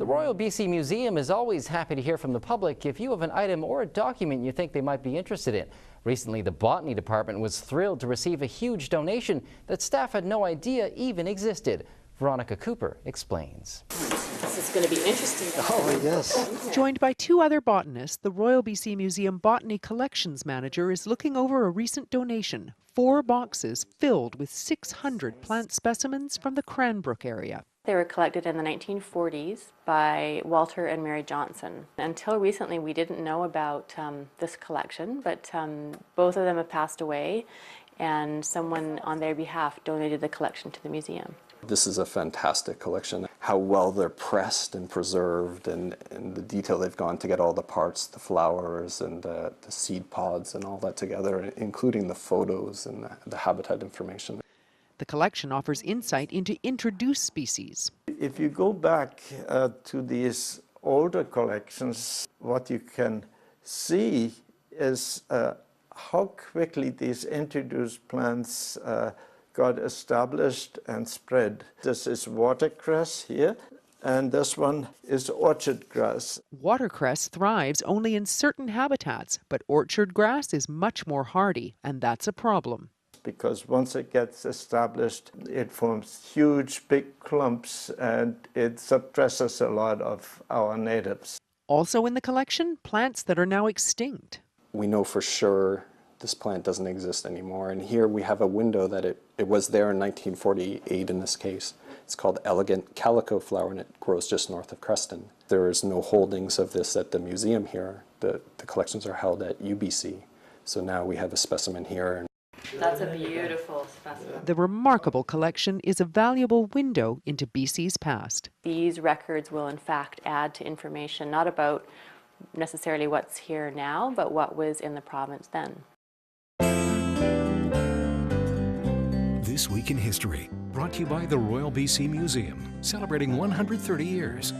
The Royal BC Museum is always happy to hear from the public if you have an item or a document you think they might be interested in. Recently, the Botany Department was thrilled to receive a huge donation that staff had no idea even existed. Veronica Cooper explains. This is going to be interesting. Oh, yes. Joined by two other botanists, the Royal BC Museum Botany Collections Manager is looking over a recent donation, 4 boxes filled with 600 plant specimens from the Cranbrook area. They were collected in the 1940s by Walter and Mary Johnson. Until recently, we didn't know about this collection, but both of them have passed away, and someone on their behalf donated the collection to the museum. This is a fantastic collection. How well they're pressed and preserved, and the detail they've gone to get all the parts, the flowers and the seed pods and all that together, including the photos and the habitat information. The collection offers insight into introduced species. If you go back to these older collections, what you can see is how quickly these introduced plants got established and spread. This is watercress here, and this one is orchard grass. Watercress thrives only in certain habitats, but orchard grass is much more hardy, and that's a problem. Because once it gets established, it forms huge, big clumps, and it suppresses a lot of our natives. Also in the collection, plants that are now extinct. We know for sure this plant doesn't exist anymore, and here we have a window that it was there in 1948 in this case. It's called elegant calico flower, and it grows just north of Creston. There is no holdings of this at the museum here. The collections are held at UBC, so now we have a specimen here. That's a beautiful specimen. The remarkable collection is a valuable window into BC's past. These records will in fact add to information not about necessarily what's here now, but what was in the province then. This Week in History, brought to you by the Royal BC Museum, celebrating 130 years.